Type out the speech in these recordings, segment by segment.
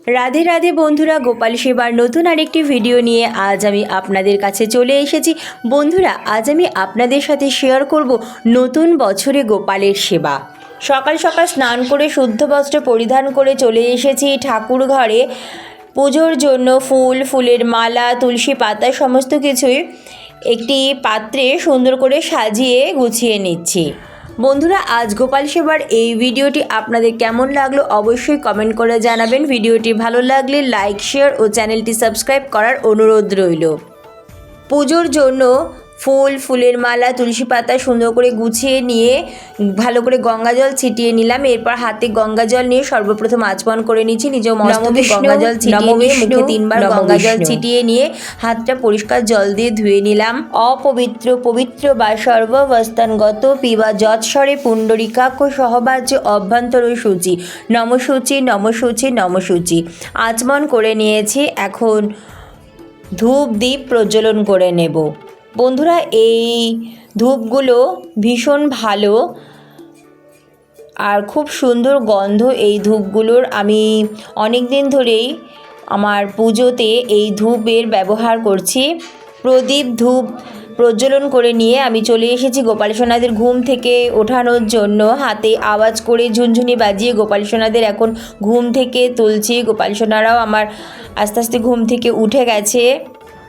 রাধে রাধে বন্ধুরা, গোপাল সেবার নতুন আরেকটি ভিডিও নিয়ে আজ আমি আপনাদের কাছে চলে এসেছি। বন্ধুরা, আজ আমি আপনাদের সাথে শেয়ার করব নতুন বছরে গোপালের সেবা। সকাল সকাল স্নান করে শুদ্ধ বস্ত্র পরিধান করে চলে এসেছি ঠাকুর ঘরে পুজোর জন্য। ফুলের মালা, তুলসী পাতা সমস্ত কিছুই একটি পাত্রে সুন্দর করে সাজিয়ে গুছিয়ে নিচ্ছি। বন্ধুরা, আজ গোপাল সেবার এই ভিডিওটি আপনাদের কেমন লাগলো অবশ্যই কমেন্ট করে জানাবেন। ভিডিওটি ভালো লাগলে লাইক, শেয়ার ও চ্যানেলটি সাবস্ক্রাইব করার অনুরোধ রইল। পুজোর জন্য ফুলের মালা, তুলসী পাতা সুন্দর করে গুছিয়ে নিয়ে ভালো করে গঙ্গা জল ছিটিয়ে নিলাম। এরপর হাতে গঙ্গা জল নিয়ে সর্বপ্রথম আচমন করে নিচ্ছি। নিজ মস্তকে গঙ্গা জল ছিটিয়ে নিয়ে মুখে 3 বার গঙ্গা জল ছিটিয়ে নিয়ে হাতটা পরিষ্কার জল দিয়ে ধুয়ে নিলাম। অপবিত্র পবিত্র বা সর্বাবস্থানগত পিবা যৎস্বরে পুণ্ডরিকাক্ষ সহবাজ্য অভ্যন্তর সূচি নমসূচি নমসূচি নমসূচি আচমন করে নিয়েছি। এখন ধূপ দ্বীপ প্রজ্বলন করে নেব। বন্ধুরা, এই ধূপগুলো ভীষণ ভালো আর খুব সুন্দর গন্ধ এই ধূপগুলোর। আমি অনেক দিন ধরেই আমার পুজোতে এই ধূপের ব্যবহার করছি। প্রদীপ ধূপ প্রজ্বলন করে নিয়ে আমি চলে এসেছি গোপাল সোনাদের ঘুম থেকে ওঠানোর জন্য। হাতে আওয়াজ করে ঝুনঝুনি বাজিয়ে গোপাল সোনাদের এখন ঘুম থেকে তুলছি। গোপাল সোনারাও আমার আস্তে আস্তে ঘুম থেকে উঠে গেছে।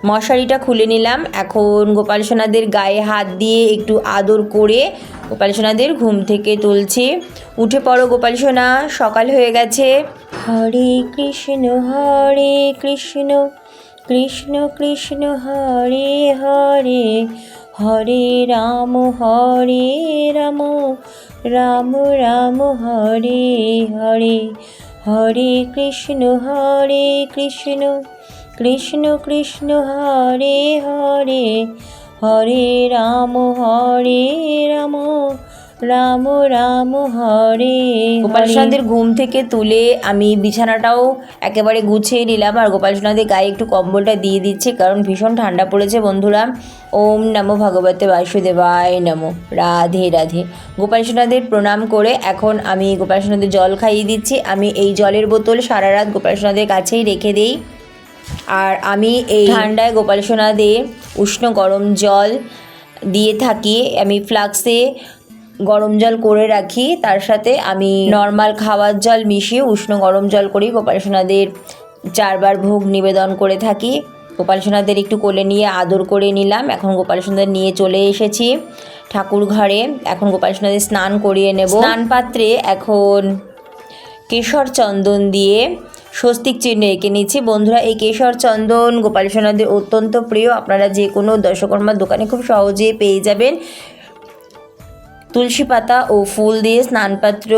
মশারিটা খুলে নিলাম। এখন গোপাল সোনাদের গায়ে হাত দিয়ে একটু আদর করে গোপাল সোনাদের ঘুম থেকে তুলছি। উঠে পড়ো গোপাল সোনা, সকাল হয়ে গেছে। হরে কৃষ্ণ কৃষ্ণ কৃষ্ণ হরে হরে, হরে রাম রাম রাম হরে হরে, হরে কৃষ্ণ কৃষ্ণ কৃষ্ণ হরে হরে, হরে রাম রাম রাম হরে। গোপাল সোনাদের ঘুম থেকে তুলে আমি বিছানাটাও একেবারে গুছিয়ে নিলাম আর গোপাল সোনাদের গায়ে একটু কম্বলটা দিয়ে দিচ্ছি, কারণ ভীষণ ঠান্ডা পড়েছে। বন্ধুরা, ওম নমো ভগবতে বাসুদেবায় নমো। রাধে রাধে। গোপাল সোনাদের প্রণাম করে এখন আমি গোপাল সোনাদের জল খাইয়ে দিচ্ছি। আমি এই জলের বোতল সারা রাত গোপাল সোনাদের কাছেই রেখে দিই। আর আমি এই ঠান্ডায় গোপাল সোনাদের উষ্ণ গরম জল দিয়ে থাকি। আমি ফ্লাক্সে গরম জল করে রাখি, তার সাথে আমি নর্মাল খাওয়ার জল মিশিয়ে উষ্ণ গরম জল করি। গোপাল সোনাদের 4 বার ভোগ নিবেদন করে থাকি। গোপাল সোনাদের একটু কোলে নিয়ে আদর করে নিলাম। এখন গোপাল সোনাদের নিয়ে চলে এসেছি ঠাকুর ঘরে। এখন গোপাল সোনাদের স্নান করিয়ে নেব। স্নান পাত্রে এখন কেশর চন্দন দিয়ে স্বস্তিক চিহ্ন এঁকে নিচ্ছি। বন্ধুরা, এই কেশর চন্দন গোপাল সোনাদের অত্যন্ত প্রিয়। আপনারা যে কোনো দশকর্মার দোকানে খুব সহজে পেয়ে যাবেন। তুলসী পাতা ও ফুল দিয়ে স্নানপাত্র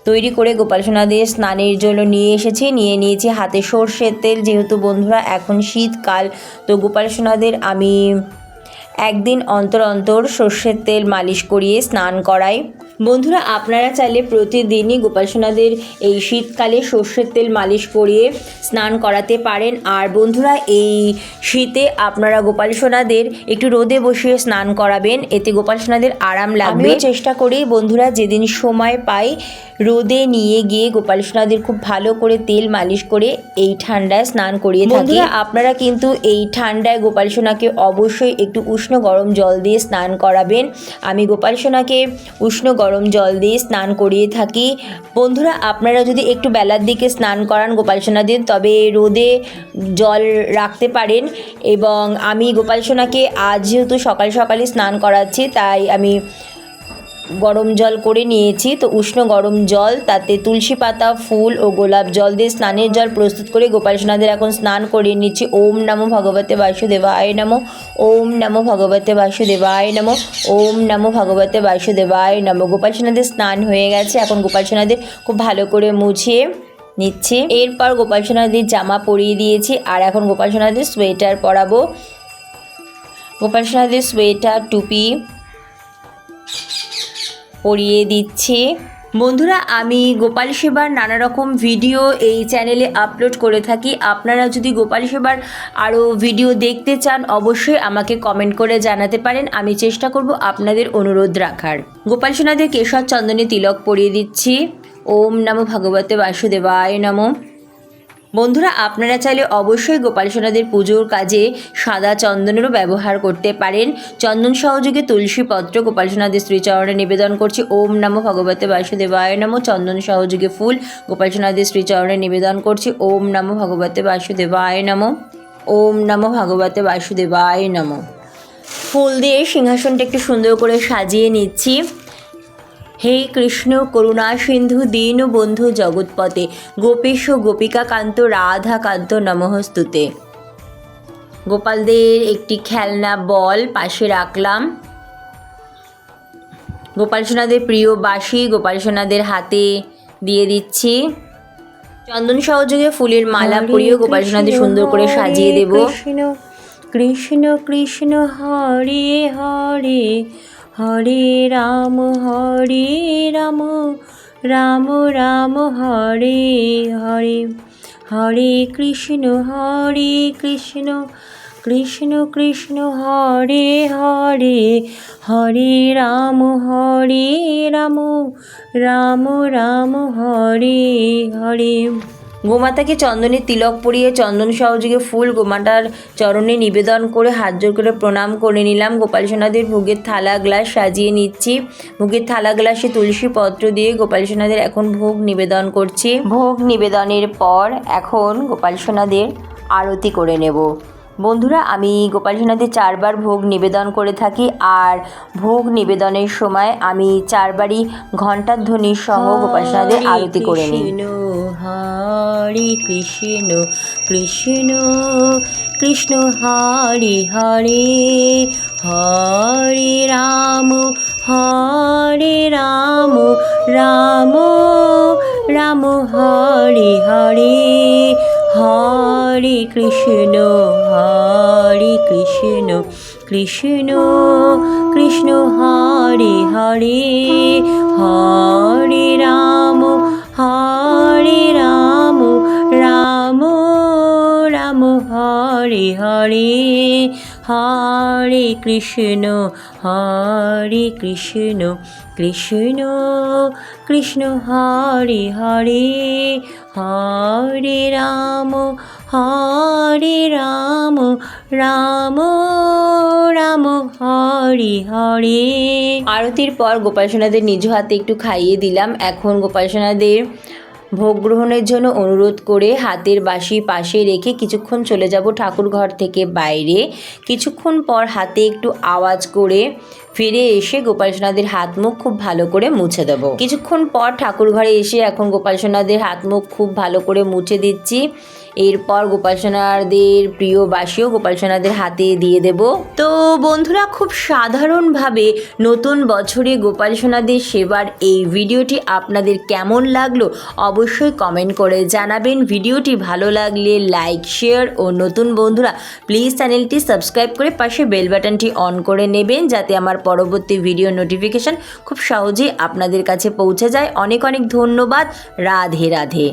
তৈরি করে গোপাল সোনাদের স্নানের জন্য নিয়ে নিয়েছি হাতে সর্ষের তেল। যেহেতু বন্ধুরা এখন শীতকাল, তো গোপাল সোনাদের আমি একদিন অন্তর অন্তর সর্ষের তেল মালিশ করিয়ে স্নান করাই। বন্ধুরা, আপনারা চাইলে প্রতিদিনই গোপাল সোনাদের এই শীতকালে সর্ষের তেল মালিশ করিয়ে স্নান করাতে পারেন। আর বন্ধুরা, এই শীতে আপনারা গোপাল সোনাদের একটু রোদে বসিয়ে স্নান করাবেন, এতে গোপাল সোনাদের আরাম লাগবে। আমিও চেষ্টা করি বন্ধুরা, যেদিন সময় পাই রোদে নিয়ে গিয়ে গোপাল সোনাদের খুব ভালো করে তেল মালিশ করে এই ঠান্ডায় স্নান করিয়ে থাকি। বন্ধুরা, আপনারা কিন্তু এই ঠান্ডায় গোপাল সোনাকে অবশ্যই একটু উষ্ণ গরম জল দিয়ে স্নান করাবেন। আমি গোপাল সোনাকে উষ্ণ গরম জল দিয়ে স্নান করিয়ে থাকি। বন্ধুরা, আপনারা যদি একটু বেলার দিকে স্নান করান গোপাল সোনাদের, তবে রোদে জল রাখতে পারেন। এবং আমি গোপাল সোনাকে আজ যেহেতু সকাল সকালে স্নান করাচ্ছি, তাই আমি গরম জল করে নিয়েছি। তো উষ্ণ গরম জল, তাতে তুলসী পাতা, ফুল ও গোলাপ জল দিয়ে স্নানের জল প্রস্তুত করে গোপাল সোনাদের এখন স্নান করিয়ে নিচ্ছি। ওম নমো ভগবতে বাসুদেবায় নমো, ওম নমো ভগবতে বাসুদেবায় নমো, ওম নমো ভগবতে বাসুদেবায় নমো। গোপাল সোনাদের স্নান হয়ে গেছে। এখন গোপাল সোনাদের খুব ভালো করে মুছিয়ে নিচ্ছি। এরপর গোপাল সোনাদের জামা পরিয়ে দিয়েছি আর এখন গোপাল সোনাদের সোয়েটার পরাবো। গোপাল সোনাদের সোয়েটার, টুপি পরিয়ে দিচ্ছি। বন্ধুরা, আমি গোপাল সেবার নানা রকম ভিডিও এই চ্যানেলে আপলোড করে থাকি। আপনারা যদি গোপাল সেবার আরও ভিডিও দেখতে চান অবশ্যই আমাকে কমেন্ট করে জানাতে পারেন। আমি চেষ্টা করব আপনাদের অনুরোধ রাখার। গোপাল সোনাদের কেশর চন্দনে তিলক পরিয়ে দিচ্ছি। ওম নমো ভগবতে বাসুদেবায় নমো। বন্ধুরা আপনারা চাইলে অবশ্যই গোপাল সোনাদের পুজোর কাজে সাদা চন্দনেরও ব্যবহার করতে পারেন। চন্দন সহযোগে তুলসী পত্র গোপাল সোনাদের শ্রীচরণে নিবেদন করছি। ওম নমো ভগবতে বাসুদেবায় নমো। চন্দন সহযোগে ফুল গোপাল সোনাদের শ্রীচরণে নিবেদন করছি। ওম নমো ভগবতে বাসুদেবায় নমো। ওম নমো ভগবতে বাসুদেবায় নমো। ফুল দিয়ে সিংহাসনটা একটু সুন্দর করে সাজিয়ে নিচ্ছি। হে কৃষ্ণ করুণা সিন্ধু দীনবন্ধু জগৎপতে গোপেশ গোপিকা কান্ত রাধা কান্ত নমঃস্তুতে। গোপালদের একটি খেলনা বল পাশে রাখলাম। গোপাল সোনাদের প্রিয় বাঁশি গোপাল সোনাদের হাতে দিয়ে দিচ্ছি। চন্দন সহযোগে ফুলের মালা পরিয়ে গোপাল সোনাদের সুন্দর করে সাজিয়ে দেব। কৃষ্ণ কৃষ্ণ হরে হরে হরে রাম রাম রাম হরে হরে হরে কৃষ্ণ কৃষ্ণ কৃষ্ণ হরে হরে হরে রাম রাম রাম হরে হরে। গোমাতাকে চন্দনের তিলক পরিয়ে চন্দন সহযোগে ফুল গোমাতার চরণে নিবেদন করে হাত জোড় করে প্রণাম করে নিলাম। গোপাল সোনাদের ভোগের থালা গ্লাস সাজিয়ে নিচ্ছি। ভোগের থালা গ্লাসে তুলসী পত্র দিয়ে গোপাল সোনাদের এখন ভোগ নিবেদন করছি। ভোগ নিবেদনের পর এখন গোপাল সোনাদের আরতি করে নেব। বন্ধুরা আমি গোপাল সোনাদের 4 বার ভোগ নিবেদন করে থাকি, আর ভোগ নিবেদনের সময় আমি 4 বারই ঘণ্টার ধ্বনি সহ গোপাল সোনাদের আরতি করে নিই। হরে কৃষ্ণ কৃষ্ণ কৃষ্ণ হরে হরে হরে রাম রাম রাম হরে হরে হরে কৃষ্ণ কৃষ্ণ কৃষ্ণ হরে হরে হরে রাম রাম রাম হরে হরে হরে কৃষ্ণ কৃষ্ণ কৃষ্ণ হরে হরে হরে রাম রাম রাম হরে হরে। আরতির পর গোপাল সোনাদের নিজ হাতে একটু খাইয়ে দিলাম। এখন গোপাল সোনাদের ভোগ গ্রহণের জন্য অনুরোধ করে হাতের বাঁশি পাশে রেখে কিছুক্ষণ চলে যাব ঠাকুর ঘর থেকে বাইরে। কিছুক্ষণ পর হাতে একটু আওয়াজ করে ফিরে এসে গোপাল সোনাদের হাত মুখ খুব ভালো করে মুছে দেবো। কিছুক্ষণ পর ঠাকুর ঘরে এসে এখন গোপাল সোনাদের হাত মুখ খুব ভালো করে মুছে দিচ্ছি। এরপর গোপাল সোনাদের প্রিয় বাঁশিও গোপাল সোনাদের হাতে দিয়ে দেব। তো বন্ধুরা খুব সাধারণভাবে নতুন বছরে গোপাল সোনাদের সেবার এই ভিডিওটি আপনাদের কেমন লাগলো অবশ্যই কমেন্ট করে জানাবেন। ভিডিওটি ভালো লাগলে লাইক শেয়ার ও নতুন বন্ধুরা প্লিজ চ্যানেলটি সাবস্ক্রাইব করে পাশে বেল বাটনটি অন করে নেবেন, যাতে আমার পরবর্তী ভিডিও নোটিফিকেশান খুব সহজেই আপনাদের কাছে পৌঁছে যায়। অনেক অনেক ধন্যবাদ। রাধে রাধে।